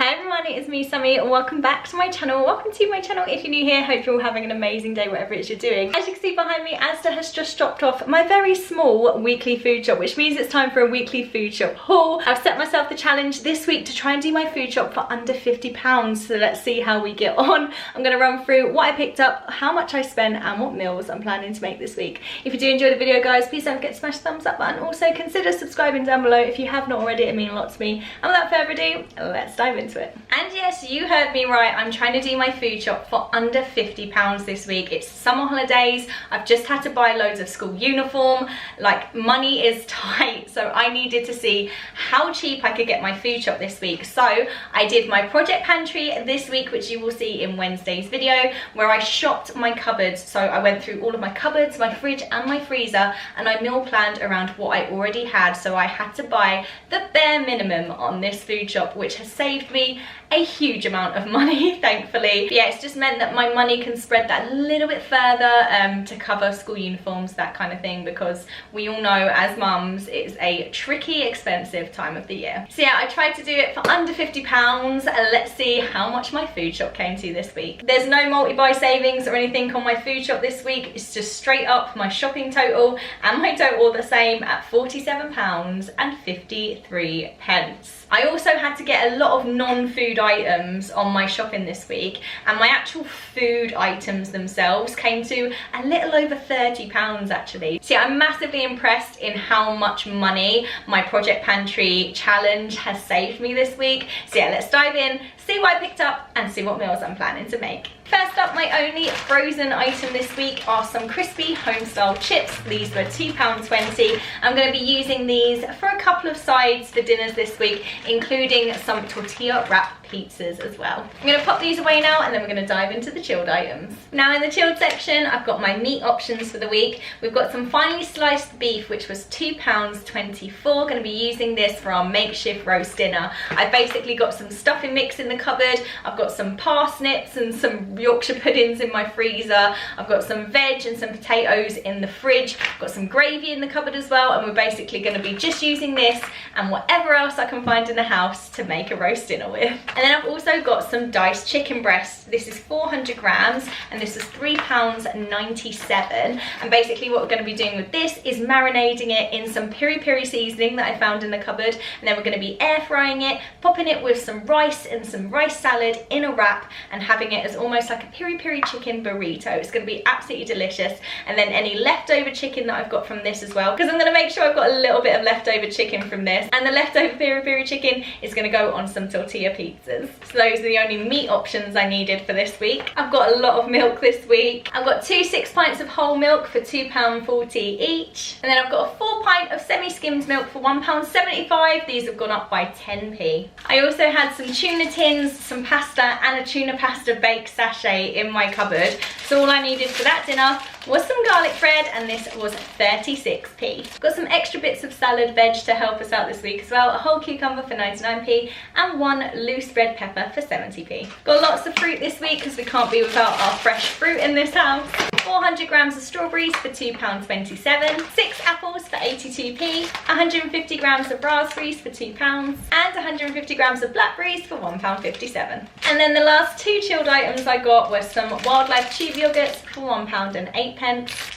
Hi everyone, it is me, Sammy. Welcome back to my channel. Welcome to my channel if you're new here. Hope you're all having an amazing day, whatever it is you're doing. As you can see behind me, Asda has just dropped off my very small weekly food shop, which means it's time for a weekly food shop haul. I've set myself the challenge this week to try and do my food shop for under £50, so let's see how we get on. I'm going to run through what I picked up, how much I spent, and what meals I'm planning to make this week. If you do enjoy the video, guys, please don't forget to smash the thumbs up button. Also, consider subscribing down below if you have not already. It means a lot to me. And without further ado, let's dive into it. And yes, you heard me right, I'm trying to do my food shop for under £50 this week. It's summer holidays, I've just had to buy loads of school uniform, like money is tight, so I needed to see how cheap I could get my food shop this week. So I did my Project Pantry this week, which you will see in Wednesday's video, where I shopped my cupboards. So I went through all of my cupboards, my fridge and my freezer, and I meal planned around what I already had. So I had to buy the bare minimum on this food shop, which has saved me a huge amount of money, thankfully. But yeah, it's just meant that my money can spread that a little bit further to cover school uniforms, that kind of thing, because we all know as mums it's a tricky, expensive time of the year. So yeah, I tried to do it for under £50, and let's see how much my food shop came to this week. There's no multi-buy savings or anything on my food shop this week. It's just straight up my shopping total, and my total the same at £47.53. I also had to get a lot of non-food items on my shopping this week, and my actual food items themselves came to a little over £30 actually. So yeah, I'm massively impressed in how much money my Project Pantry challenge has saved me this week. So yeah, let's dive in, see what I picked up and see what meals I'm planning to make. First up, my only frozen item this week are some crispy home-style chips. These were £2.20. I'm going to be using these for a couple of sides for dinners this week, including some tortilla wrap pizzas as well. I'm going to pop these away now, and then we're going to dive into the chilled items. Now in the chilled section, I've got my meat options for the week. We've got some finely sliced beef, which was £2.24. Going to be using this for our makeshift roast dinner. I've basically got some stuffing mix in the cupboard. I've got some parsnips and some Yorkshire puddings in my freezer. I've got some veg and some potatoes in the fridge. I've got some gravy in the cupboard as well, and we're basically going to be just using this and whatever else I can find in the house to make a roast dinner with. And then I've also got some diced chicken breasts. This is 400 grams and this is £3.97. And basically what we're going to be doing with this is marinating it in some piri-piri seasoning that I found in the cupboard, and then we're going to be air frying it, popping it with some rice and some rice salad in a wrap, and having it as almost like a piri-piri chicken burrito. It's going to be absolutely delicious. And then any leftover chicken that I've got from this as well, because I'm going to make sure I've got a little bit of leftover chicken from this, and the leftover piri-piri chicken is going to go on some tortilla pizzas. So those are the only meat options I needed for this week. I've got a lot of milk this week. I've got 2 6 pints of whole milk for £2.40 each, and then I've got a 4 pint of semi-skimmed milk for £1.75. These have gone up by 10p. I also had some tuna tins, some pasta, and a tuna pasta bake sachet in my cupboard. So all I needed for that dinner was some garlic bread, and this was 36p. Got some extra bits of salad veg to help us out this week as well. A whole cucumber for 99p and 1 loose red pepper for 70p. Got lots of fruit this week because we can't be without our fresh fruit in this house. 400 grams of strawberries for £2.27, 6 apples for 82p, 150 grams of raspberries for £2, and 150 grams of blackberries for £1.57. And then the last 2 chilled items I got were some Wildlife tube yogurts for £1.08,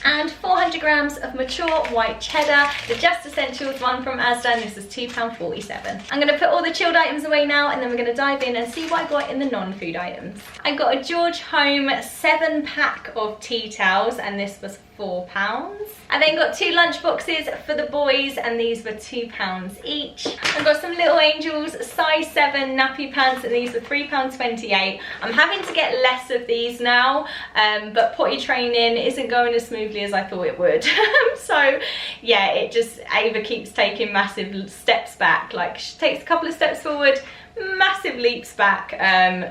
and 400 grams of mature white cheddar, the Just Essentials one from Asda, and this is £2.47. I'm going to put all the chilled items away now, and then we're going to dive in and see what I got in the non-food items. I got a George Home 7-pack of tea towels, and this was £4. I then got 2 lunch boxes for the boys, and these were £2 each. I've got some Little Angels size 7 nappy pants, and these were £3.28. I'm having to get less of these now, but potty training isn't going as smoothly as I thought it would. So yeah, it just Ava keeps taking massive steps back. Like, she takes a couple of steps forward, massive leaps back.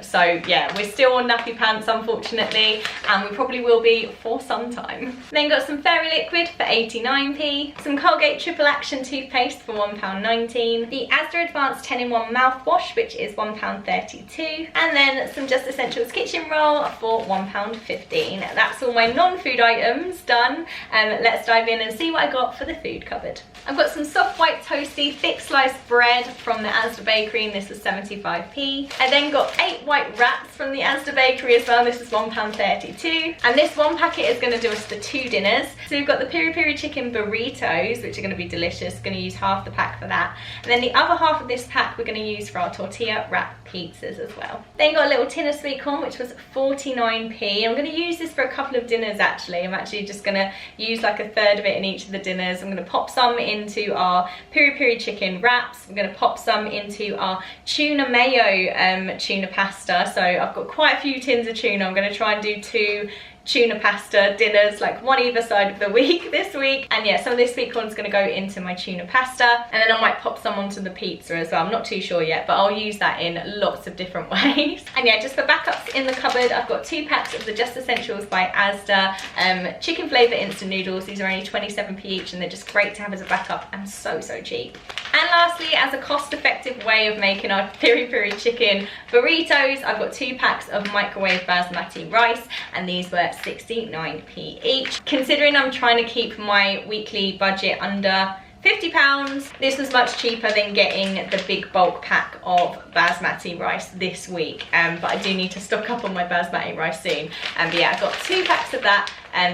So yeah, we're still on nappy pants unfortunately, and we probably will be for some time. Then got some Fairy Liquid for 89p, some Colgate Triple Action toothpaste for £1.19, the Asda Advanced 10-in-1 mouthwash, which is £1.32, and then some Just Essentials kitchen roll for £1.15. That's all my non-food items done. Let's dive in and see what I got for the food cupboard. I've got some soft white toasty thick sliced bread from the Asda bakery, and this was 75p. 9p. I then got 8 white wraps from the Asda bakery as well. This is £1.32. And this one packet is going to do us the 2 dinners. So we've got the piri piri chicken burritos, which are going to be delicious. Going to use half the pack for that. And then the other half of this pack we're going to use for our tortilla wrap pizzas as well. Then got a little tin of sweet corn, which was 49p. I'm going to use this for a couple of dinners actually. I'm actually just going to use like a third of it in each of the dinners. I'm going to pop some into our piri piri chicken wraps. I'm going to pop some into our tuna mayo tuna pasta. So I've got quite a few tins of tuna. I'm going to try and do 2 tuna pasta dinners, like one either side of the week this week. And yeah, some of this sweet corn is going to go into my tuna pasta, and then I might pop some onto the pizza as well. I'm not too sure yet, but I'll use that in lots of different ways. And yeah, just for backups in the cupboard, I've got 2 packs of the Just Essentials by Asda chicken flavour instant noodles. These are only 27p each, and they're just great to have as a backup and so cheap. And lastly, as a cost-effective way of making our piri piri chicken burritos, I've got 2 packs of microwave basmati rice, and these were 69p each. Considering I'm trying to keep my weekly budget under £50, this was much cheaper than getting the big bulk pack of basmati rice this week. But I do need to stock up on my basmati rice soon. But yeah, I've got 2 packs of that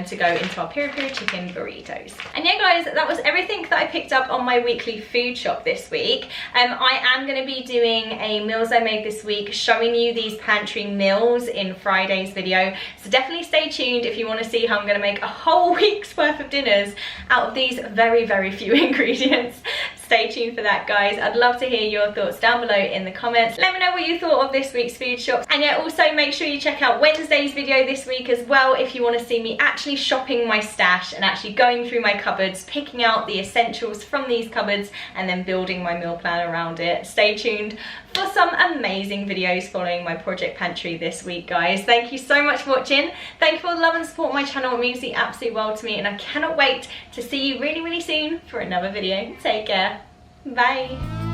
to go into our piri piri chicken burritos. And yeah guys, that was everything that I picked up on my weekly food shop this week. I am going to be doing a meals I made this week, showing you these pantry meals in Friday's video. So definitely stay tuned if you want to see how I'm going to make a whole week's worth of dinners out of these very few ingredients. Stay tuned for that guys. I'd love to hear your thoughts down below in the comments. Let me know what you thought of this week's food shop. And yeah, also make sure you check out Wednesday's video this week as well if you want to see me actually shopping my stash and actually going through my cupboards, picking out the essentials from these cupboards and then building my meal plan around it. Stay tuned for some amazing videos following my Project Pantry this week guys. Thank you so much for watching. Thank you for the love and support my channel. It means the absolute world to me, and I cannot wait to see you really soon for another video. Take care. Bye.